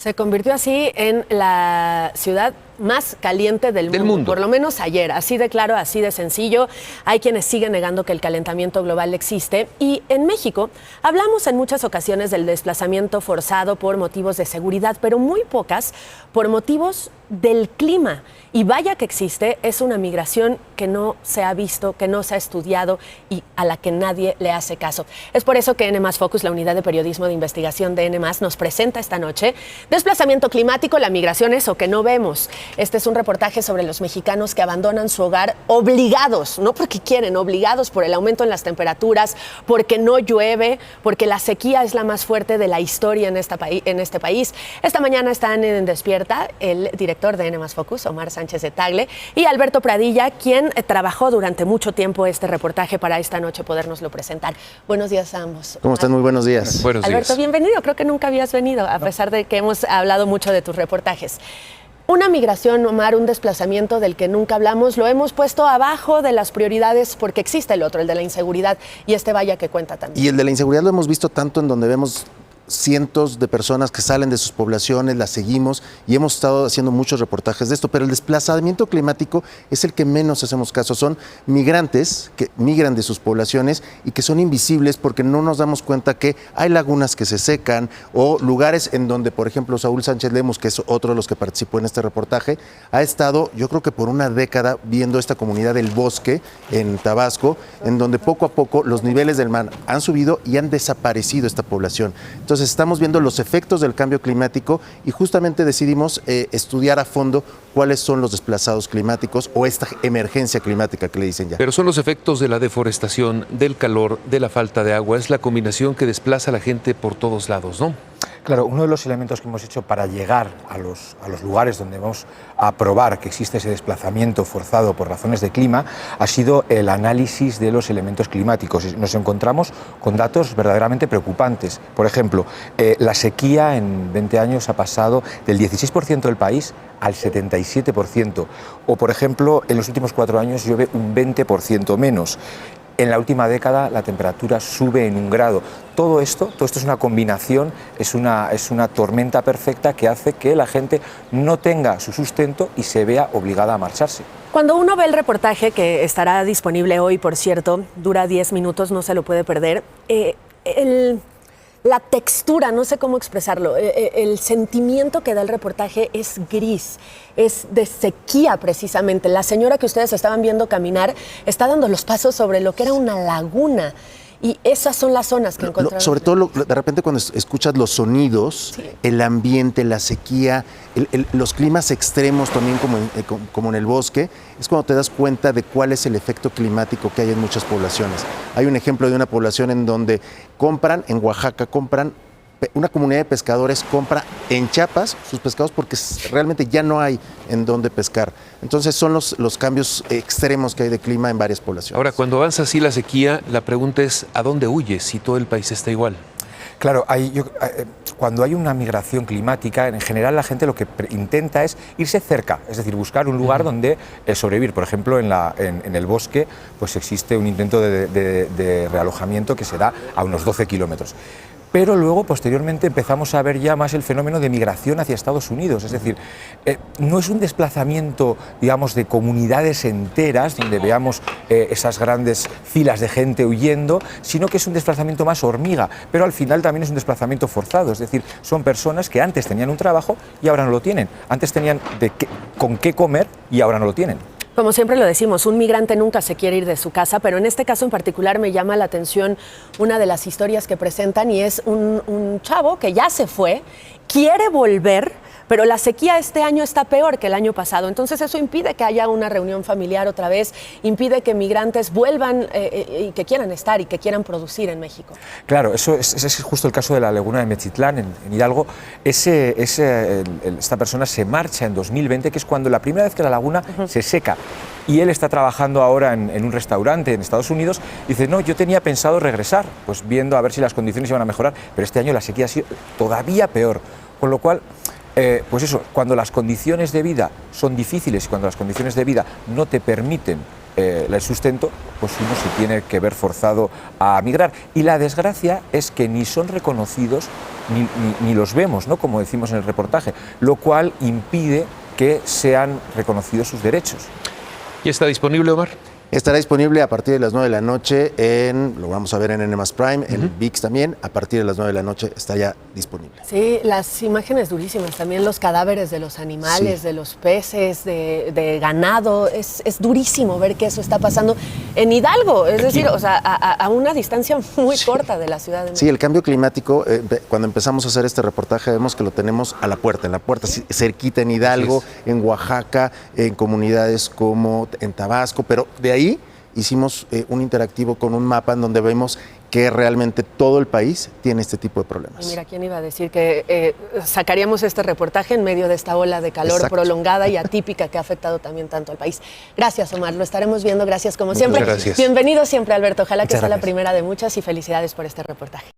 Se convirtió así en la ciudad más caliente del mundo, por lo menos ayer. Así de claro, así de sencillo. Hay quienes siguen negando que el calentamiento global existe. Y en México hablamos en muchas ocasiones del desplazamiento forzado por motivos de seguridad, pero muy pocas por motivos del clima. Y vaya que existe, es una migración que no se ha visto, que no se ha estudiado y a la que nadie le hace caso. Es por eso que N+ Focus, la unidad de periodismo de investigación de N+, nos presenta esta noche Desplazamiento climático, la migración, eso que no vemos. Este es un reportaje sobre los mexicanos que abandonan su hogar obligados, no porque quieren, obligados por el aumento en las temperaturas, porque no llueve, porque la sequía es la más fuerte de la historia en este país. Esta mañana están en Despierta el director de N+ Focus, Omar Sánchez de Tagle, y Alberto Pradilla, quien trabajó durante mucho tiempo este reportaje para esta noche podernoslo presentar. Buenos días a ambos. ¿Cómo están? Muy buenos días. Buenos días. Alberto, bienvenido. Creo que nunca habías venido, a pesar de que hemos hablado mucho de tus reportajes. Una migración, Omar, un desplazamiento del que nunca hablamos, lo hemos puesto abajo de las prioridades porque existe el otro, el de la inseguridad, y vaya que cuenta también. Y el de la inseguridad lo hemos visto tanto en donde vemos cientos de personas que salen de sus poblaciones, las seguimos y hemos estado haciendo muchos reportajes de esto, pero el desplazamiento climático es el que menos hacemos caso. Son migrantes que migran de sus poblaciones y que son invisibles porque no nos damos cuenta que hay lagunas que se secan o lugares en donde, por ejemplo, Saúl Sánchez Lemus, que es otro de los que participó en este reportaje, ha estado, yo creo que por una década, viendo esta comunidad del Bosque en Tabasco, en donde poco a poco los niveles del mar han subido y han desaparecido esta población. Entonces estamos viendo los efectos del cambio climático y justamente decidimos estudiar a fondo cuáles son los desplazados climáticos o esta emergencia climática que le dicen ya. Pero son los efectos de la deforestación, del calor, de la falta de agua. Es la combinación que desplaza a la gente por todos lados, ¿no? Claro, uno de los elementos que hemos hecho para llegar a los lugares donde vamos a probar que existe ese desplazamiento forzado por razones de clima ha sido el análisis de los elementos climáticos. Nos encontramos con datos verdaderamente preocupantes. Por ejemplo, la sequía en 20 años ha pasado del 16% del país al 77%. O, por ejemplo, en los últimos 4 años llueve un 20% menos. En la última década la temperatura sube en 1 grado. Todo esto es una combinación, es una tormenta perfecta que hace que la gente no tenga su sustento y se vea obligada a marcharse. Cuando uno ve el reportaje, que estará disponible hoy, por cierto, dura 10 minutos, no se lo puede perder, la textura, no sé cómo expresarlo, el sentimiento que da el reportaje es gris, es de sequía precisamente. La señora que ustedes estaban viendo caminar está dando los pasos sobre lo que era una laguna. Y esas son las zonas que encontraron. Sobre todo, de repente, cuando escuchas los sonidos, sí, el ambiente, la sequía, los climas extremos también, como en el bosque, es cuando te das cuenta de cuál es el efecto climático que hay en muchas poblaciones. Hay un ejemplo de una población en donde en Oaxaca, una comunidad de pescadores compra en Chiapas sus pescados porque realmente ya no hay en dónde pescar. Entonces son los cambios extremos que hay de clima en varias poblaciones. Ahora, cuando avanza así la sequía, la pregunta es ¿a dónde huyes si todo el país está igual? Claro, cuando hay una migración climática, en general la gente lo que intenta es irse cerca, es decir, buscar un lugar donde sobrevivir. Por ejemplo, en el bosque pues existe un intento de realojamiento que se da a unos 12 kilómetros. Pero luego, posteriormente, empezamos a ver ya más el fenómeno de migración hacia Estados Unidos. Es decir, no es un desplazamiento, digamos, de comunidades enteras, donde veamos esas grandes filas de gente huyendo, sino que es un desplazamiento más hormiga. Pero al final también es un desplazamiento forzado. Es decir, son personas que antes tenían un trabajo y ahora no lo tienen. Antes tenían con qué comer y ahora no lo tienen. Como siempre lo decimos, un migrante nunca se quiere ir de su casa, pero en este caso en particular me llama la atención una de las historias que presentan y es un chavo que ya se fue, quiere volver, pero la sequía este año está peor que el año pasado. Entonces eso impide que haya una reunión familiar otra vez, impide que migrantes vuelvan y que quieran estar y que quieran producir en México. Claro, ese es justo el caso de la laguna de Mechitlán, en Hidalgo. Esta persona se marcha en 2020, que es cuando la primera vez que la laguna se seca. Y él está trabajando ahora en un restaurante en Estados Unidos y dice, no, yo tenía pensado regresar, pues viendo a ver si las condiciones iban a mejorar, pero este año la sequía ha sido todavía peor. Con lo cual, pues eso, cuando las condiciones de vida son difíciles y cuando las condiciones de vida no te permiten el sustento, pues uno se tiene que ver forzado a migrar. Y la desgracia es que ni son reconocidos ni los vemos, ¿no? Como decimos en el reportaje, lo cual impide que sean reconocidos sus derechos. ¿Y está disponible, Omar? Estará disponible a partir de las 9 de la noche lo vamos a ver en N+ Prime, en ViX también, a partir de las 9 de la noche está ya disponible. Sí, las imágenes durísimas, también los cadáveres de los animales, de los peces, de ganado, es durísimo ver que eso está pasando en Hidalgo, es decir, o sea, a una distancia muy corta de la Ciudad de México. Sí, el cambio climático, cuando empezamos a hacer este reportaje vemos que lo tenemos a la puerta, cerquita en Hidalgo, en Oaxaca, en comunidades como en Tabasco, pero de ahí hicimos un interactivo con un mapa en donde vemos que realmente todo el país tiene este tipo de problemas. Y mira, ¿quién iba a decir que sacaríamos este reportaje en medio de esta ola de calor prolongada y atípica que ha afectado también tanto al país? Gracias, Omar, lo estaremos viendo, gracias como siempre. Gracias. Bienvenido siempre, Alberto, ojalá que sea gracias. la primera de muchas y felicidades por este reportaje.